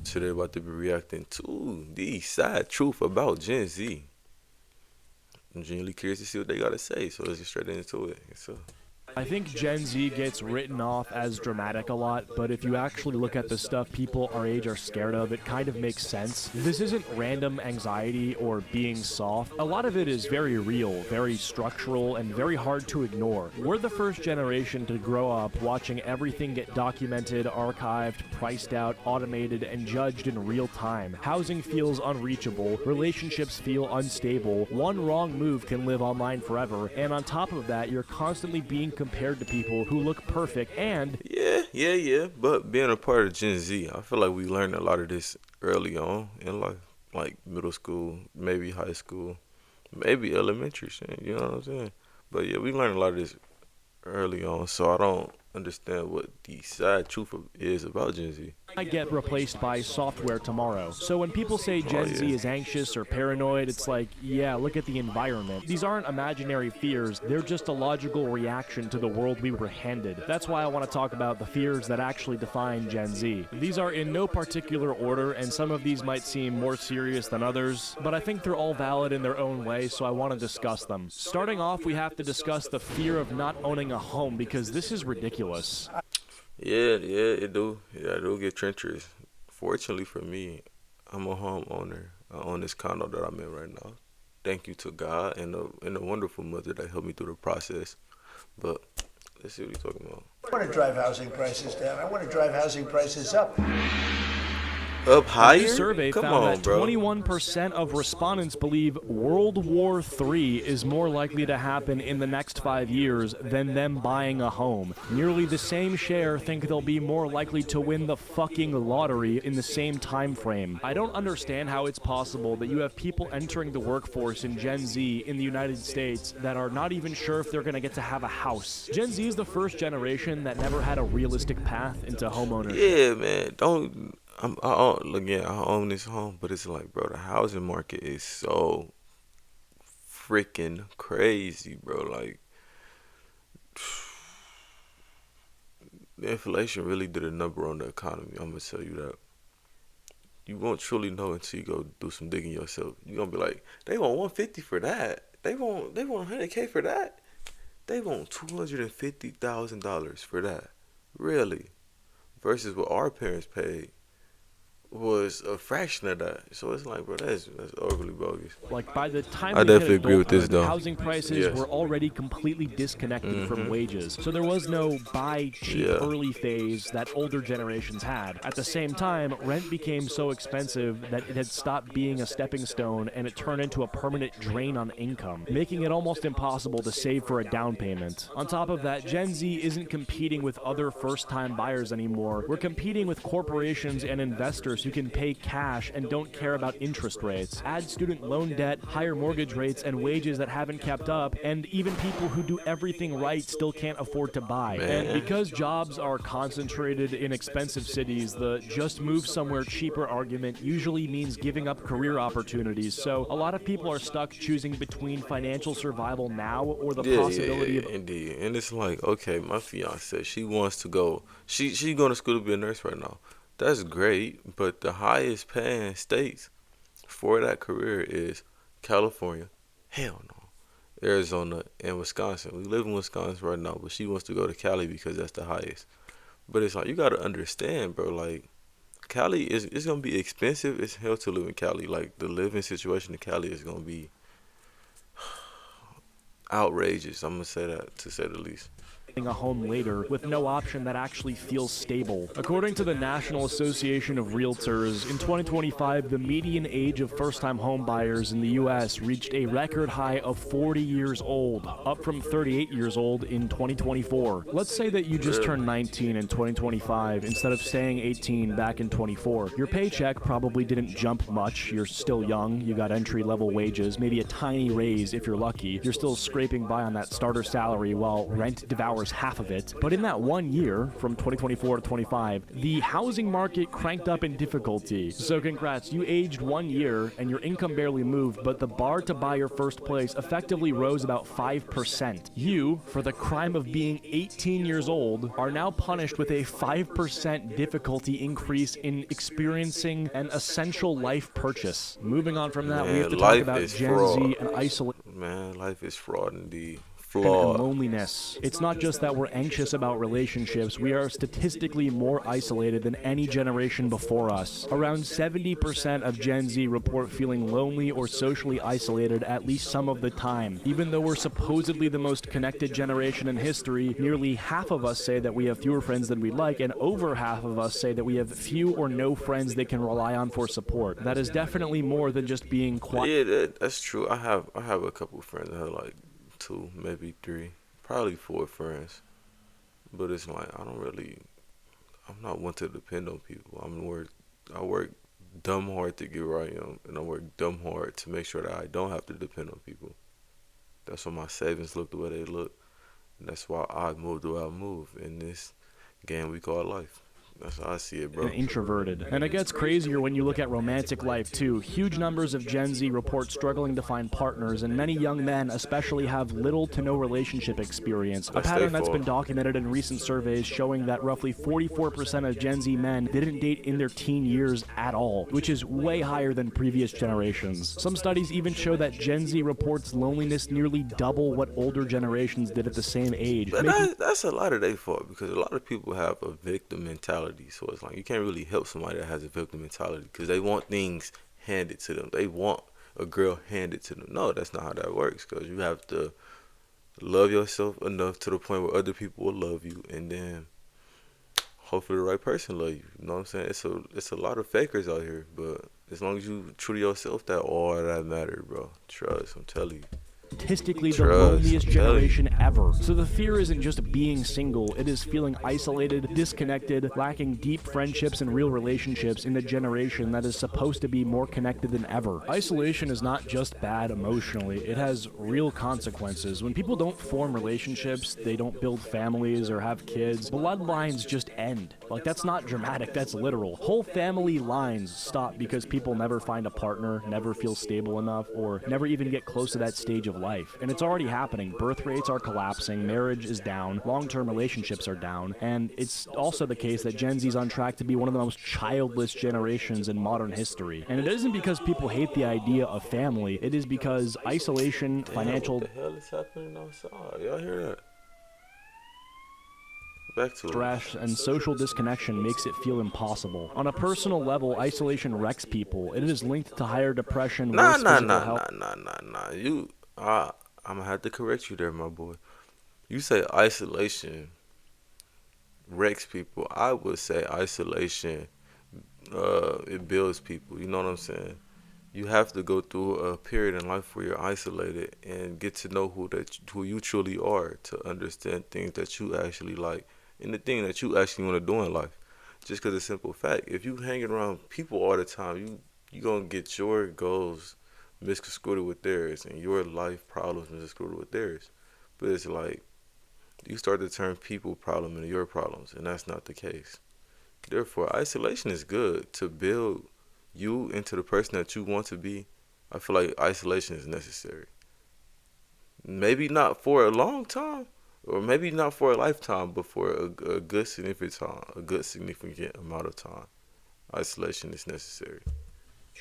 Today about to be reacting to the sad truth about Gen Z. I'm genuinely curious to see what they gotta say, so let's get straight into it. So, I think Gen Z gets written off as dramatic a lot, but if you actually look at the stuff people our age are scared of, it kind of makes sense. This isn't random anxiety or being soft. A lot of it is very real, very structural, and very hard to ignore. We're the first generation to grow up watching everything get documented, archived, priced out, automated, and judged in real time. Housing feels unreachable, relationships feel unstable, one wrong move can live online forever, and on top of that, you're constantly being compared to people who look perfect and yeah. But being a part of Gen Z, I feel like we learned a lot of this early on in life, like middle school, maybe high school, maybe elementary. Shit, you know what I'm saying? But yeah, we learned a lot of this early on, so I don't understand what the sad truth is about Gen Z. might get replaced by software tomorrow. So when people say Gen Z is anxious or paranoid, it's like, yeah, look at the environment. These aren't imaginary fears, they're just a logical reaction to the world we were handed. That's why I want to talk about the fears that actually define Gen Z. These are in no particular order, and some of these might seem more serious than others, but I think they're all valid in their own way, so I want to discuss them. Starting off, we have to discuss the fear of not owning a home, because this is ridiculous. It do. Yeah, it do get treacherous. Fortunately for me, I'm a homeowner. I own this condo that I'm in right now. Thank you to God and the wonderful mother that helped me through the process. But let's see what he's talking about. I want to drive housing prices down. I want to drive housing prices up. Up A higher? new survey Come found on, that bro. 21% of respondents believe World War III is more likely to happen in the next 5 years than them buying a home. Nearly the same share think they'll be more likely to win the fucking lottery in the same time frame. I don't understand how it's possible that you have people entering the workforce in Gen Z in the United States that are not even sure if they're going to get to have a house. Gen Z is the first generation that never had a realistic path into homeownership. Yeah, man. Don't. Again, I own this home, but it's like, bro, the housing market is so freaking crazy, bro. Like, the inflation really did a number on the economy. I'm gonna tell you that. You won't truly know until you go do some digging yourself. You're gonna be like, they want 150 for that. They want 100K for that. They want $250,000 for that. Really? Versus what our parents paid was a fraction of that. So it's like, bro, that's overly bogus. Like, by the time I we hit definitely agree with this, adulthood, though. housing prices Yes. were already completely disconnected from wages. So there was no buy cheap Yeah. early phase that older generations had. At the same time, rent became so expensive that it had stopped being a stepping stone and it turned into a permanent drain on income, making it almost impossible to save for a down payment. On top of that, Gen Z isn't competing with other first-time buyers anymore. We're competing with corporations and investors who can pay cash and don't care about interest rates. Add student loan debt, higher mortgage rates, and wages that haven't kept up, and even people who do everything right still can't afford to buy. Man. And because jobs are concentrated in expensive cities, the just move somewhere cheaper argument usually means giving up career opportunities. So a lot of people are stuck choosing between financial survival now or the possibility of indeed. And it's like, okay, my fiance, she wants to go. She going to school to be a nurse right now. That's great, but the highest paying states for that career is California, hell no, Arizona, and Wisconsin. We live in Wisconsin right now, but she wants to go to Cali because that's the highest. But it's like, you got to understand, bro, like, Cali it's going to be expensive as hell to live in Cali. Like, the living situation in Cali is going to be outrageous. I'm going to say that, to say the least. a home later with no option that actually feels stable. According to the National Association of Realtors, in 2025, the median age of first-time home buyers in the U.S. reached a record high of 40 years old, up from 38 years old in 2024. Let's say that you just turned 19 in 2025 instead of staying 18 back in 24. Your paycheck probably didn't jump much. You're still young. You got entry-level wages, maybe a tiny raise if you're lucky. You're still scraping by on that starter salary while rent devours course, half of it. But in that 1 year, from 2024 to 25, the housing market cranked up in difficulty. So congrats, you aged 1 year and your income barely moved, but the bar to buy your first place effectively rose about 5%. You, for the crime of being 18 years old, are now punished with a 5% difficulty increase in experiencing an essential life purchase. Moving on from that, we have to talk about Gen Z and isolation. Man, life is fraud indeed. And Flawed. loneliness. It's not just that we're anxious about relationships, we are statistically more isolated than any generation before us. Around 70% of Gen Z report feeling lonely or socially isolated at least some of the time. Even though we're supposedly the most connected generation in history, nearly half of us say that we have fewer friends than we'd like, and over half of us say that we have few or no friends they can rely on for support. That is definitely more than just being quiet. Yeah, that's true. I have a couple friends that have like 2, maybe 3, probably 4 friends. But it's like I'm not one to depend on people. I work dumb hard to get where I am, and I work dumb hard to make sure that I don't have to depend on people. That's why my savings look the way they look. And that's why I move the way I move in this game we call life. That's how I see it, bro. And introverted. And it gets crazier when you look at romantic life, too. Huge numbers of Gen Z report struggling to find partners, and many young men especially have little to no relationship experience. A pattern that's been documented in recent surveys showing that roughly 44% of Gen Z men didn't date in their teen years at all, which is way higher than previous generations. Some studies even show that Gen Z reports loneliness nearly double what older generations did at the same age. But that's a lot of their fault, because a lot of people have a victim mentality. So it's like you can't really help somebody that has a victim mentality, because they want things handed to them. They want a girl handed to them. No, that's not how that works, because you have to love yourself enough to the point where other people will love you, and then hopefully the right person love you. You know what I'm saying? It's a lot of fakers out here, but as long as you true to yourself, that all that matters, bro. Trust, I'm telling you. Statistically the loneliest generation ever. So the fear isn't just being single, it is feeling isolated, disconnected, lacking deep friendships and real relationships in the generation that is supposed to be more connected than ever. Isolation is not just bad emotionally, it has real consequences. When people don't form relationships, they don't build families or have kids, bloodlines just end. Like, that's not dramatic, that's literal. Whole family lines stop because people never find a partner, never feel stable enough, or never even get close to that stage of life. And it's already happening. Birth rates are collapsing, marriage is down, long-term relationships are down, and it's also the case that Gen Z's on track to be one of the most childless generations in modern history. And it isn't because people hate the idea of family, it is because isolation, financial... What the hell is happening outside? Y'all hear that? Back to stress and social disconnection makes it feel impossible. On a personal level, isolation wrecks people. It is linked to higher depression, worse physical health. I'm gonna have to correct you there, my boy. You say isolation wrecks people. I would say isolation, it builds people. You know what I'm saying? You have to go through a period in life where you're isolated and get to know who you truly are, to understand things that you actually like and the thing that you actually want to do in life. Just because it's a simple fact, if you hanging around people all the time, you gonna get your goals misconstrued with theirs and your life problems misconstrued with theirs. But it's like you start to turn people problem into your problems, and that's not the case. Therefore, isolation is good to build you into the person that you want to be. I feel like isolation is necessary. Maybe not for a long time, or maybe not for a lifetime, but for a good significant amount of time. Isolation is necessary.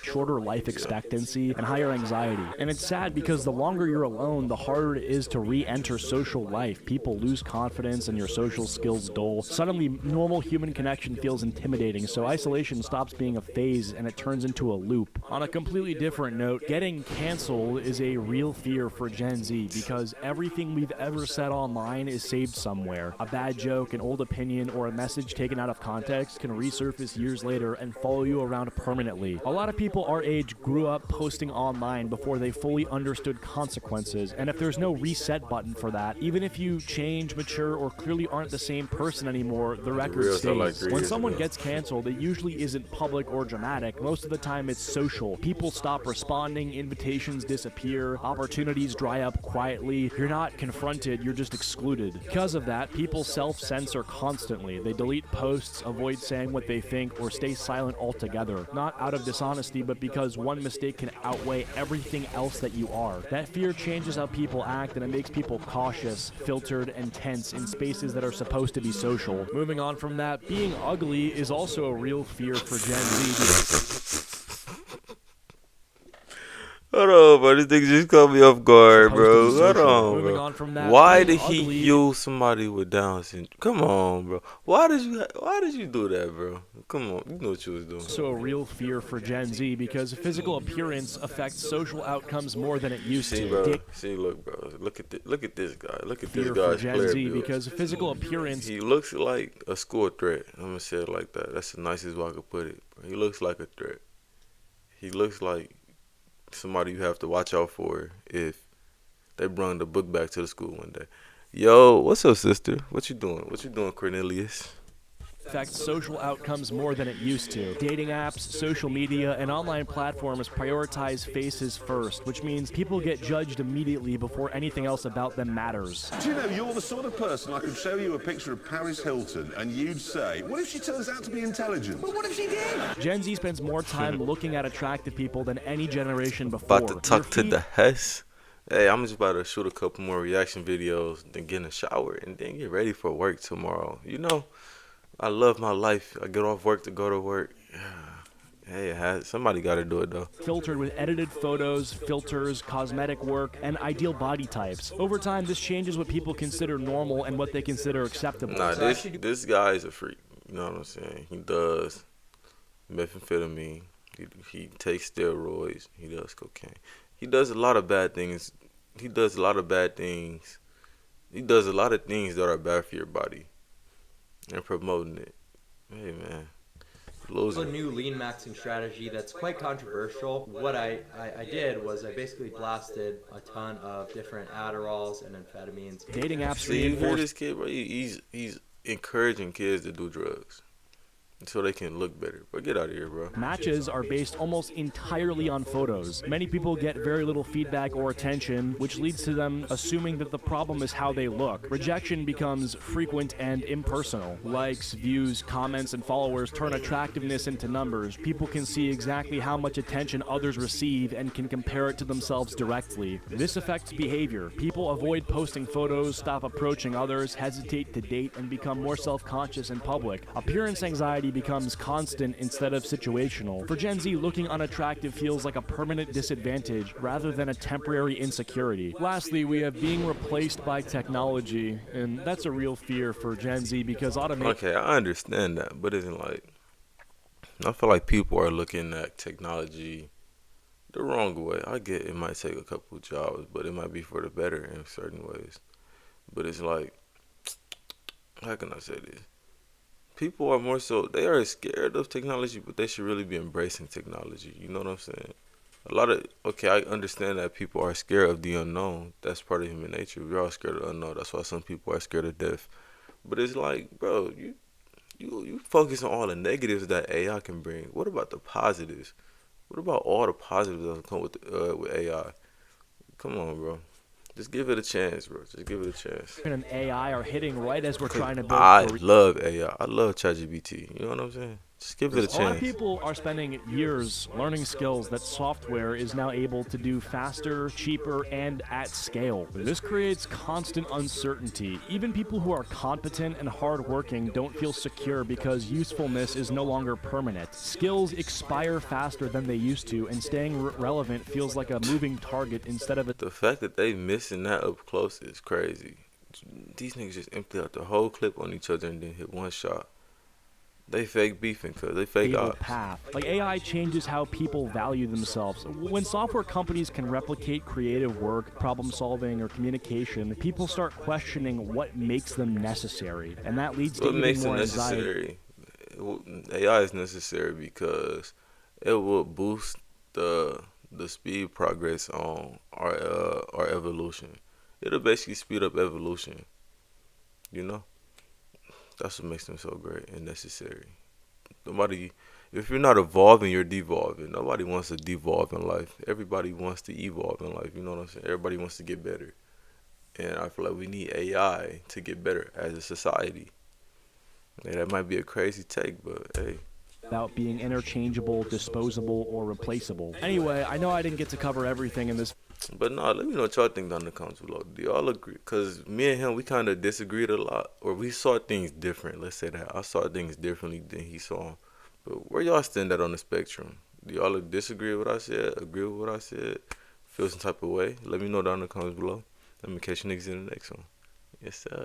Shorter life expectancy and higher anxiety. And it's sad because the longer you're alone, the harder it is to re-enter social life. People lose confidence and your social skills dull. Suddenly, normal human connection feels intimidating, so isolation stops being a phase and it turns into a loop. On a completely different note, getting canceled is a real fear for Gen Z because everything we've ever said online is saved somewhere. A bad joke, an old opinion, or a message taken out of context can resurface years later and follow you around permanently. A lot of people our age grew up posting online before they fully understood consequences, and if there's no reset button for that, even if you change, mature, or clearly aren't the same person anymore, the record reels are like stays. 3 When years someone ago. gets canceled, it usually isn't public or dramatic. Most of the time it's social. People stop responding, invitations disappear, opportunities dry up quietly. You're not confronted, you're just excluded. Because of that, people self-censor constantly. They delete posts, avoid saying what they think, or stay silent altogether. Not out of dishonesty, but because one mistake can outweigh everything else that you are. That fear changes how people act, and it makes people cautious, filtered, and tense in spaces that are supposed to be social. Moving on from that, being ugly is also a real fear for Gen Z. Hold on, bro. This nigga just caught me off guard, Supposed to bro. be Hold social. on, Moving bro. on from that, Why being did he ugly- use somebody with Down syndrome? Come on, bro. Why did you do that, bro? Come on, you know what you was doing. Also a real fear for Gen Z because physical appearance affects social outcomes more than it used See, to. bro. See, look, bro. Look at this guy. Look at this Fear for guy's Gen player Z build. because physical appearance He looks like a score threat. I'm gonna say it like that. That's the nicest way I could put it. Bro. He looks like a threat. He looks like somebody you have to watch out for if they bring the book back to the school one day. Yo, what's up, sister? What you doing? What you doing, Cornelius? affects social outcomes more than it used to. Dating apps, social media, and online platforms prioritize faces first, which means people get judged immediately before anything else about them matters. Do you know, you're the sort of person I could show you a picture of Paris Hilton and you'd say, what if she turns out to be intelligent? But what if she did? Gen Z spends more time looking at attractive people than any generation before. About to talk to the Hess. Hey, I'm just about to shoot a couple more reaction videos, then get in the shower, and then get ready for work tomorrow. You know, I love my life. I get off work to go to work. Hey, somebody got to do it, though. Filtered with edited photos, filters, cosmetic work, and ideal body types. Over time, this changes what people consider normal and what they consider acceptable. Nah, this guy is a freak. You know what I'm saying? He does methamphetamine. He takes steroids. He does cocaine. He does a lot of bad things. He does a lot of bad things. He does a lot of things that are bad for your body. And promoting it. Hey, man. It's a new lean maxing strategy that's quite controversial. What I did was I basically blasted a ton of different Adderalls and amphetamines. Dating apps See, you hear reinforce this kid, bro? He's encouraging kids to do drugs so they can look better. But get out of here, bro. matches are based almost entirely on photos. Many people get very little feedback or attention, which leads to them assuming that the problem is how they look. Rejection becomes frequent and impersonal. Likes, views, comments, and followers turn attractiveness into numbers. People can see exactly how much attention others receive and can compare it to themselves directly. This affects behavior. People avoid posting photos, stop approaching others, hesitate to date, and become more self-conscious in public. Appearance anxiety becomes constant instead of situational. For Gen Z, looking unattractive feels like a permanent disadvantage rather than a temporary insecurity. Lastly, we have being replaced by technology, and that's a real fear for Gen Z because automation Okay, I understand that, but isn't like I feel like people are looking at technology the wrong way. I get it might take a couple jobs, but it might be for the better in certain ways. But it's like, how can I say this? People are more so, they are scared of technology, but they should really be embracing technology. You know what I'm saying? Okay, I understand that people are scared of the unknown. That's part of human nature. We're all scared of the unknown. That's why some people are scared of death. But it's like, bro, you focus on all the negatives that AI can bring. What about the positives? What about all the positives that come with AI? Come on, bro. Just give it a chance, bro. Just give it a chance. and AI are hitting right as we're trying to build I career- love AI. I love ChatGPT. You know what I'm saying? Just give it a A lot of chance. people are spending years learning skills that software is now able to do faster, cheaper, and at scale. This creates constant uncertainty. Even people who are competent and hardworking don't feel secure because usefulness is no longer permanent. Skills expire faster than they used to, and staying relevant feels like a moving target instead of a The fact that they missing that up close is crazy. These niggas just empty out the whole clip on each other and then hit one shot. They fake beefing cause they fake stable ops. path. Like AI changes how people value themselves. When software companies can replicate creative work, problem solving, or communication, people start questioning what makes them necessary, and that leads to What even makes it more anxiety. necessary? AI is necessary because it will boost the speed progress on our evolution. It'll basically speed up evolution. You know, that's what makes them so great and necessary. Nobody, if you're not evolving, you're devolving. Nobody wants to devolve in life. Everybody wants to evolve in life. You know what I'm saying? Everybody wants to get better. And I feel like we need AI to get better as a society. Yeah, that might be a crazy take, but hey. Without being interchangeable, disposable, or replaceable. Anyway, I know I didn't get to cover everything in this. But no, let me know what y'all think down in the comments below. Do y'all agree? Because me and him, we kind of disagreed a lot, or we saw things different. Let's say that. I saw things differently than he saw. But where y'all stand at on the spectrum? Do y'all disagree with what I said? Agree with what I said? Feel some type of way? Let me know down in the comments below. Let me catch you niggas in the next one. Yes, sir.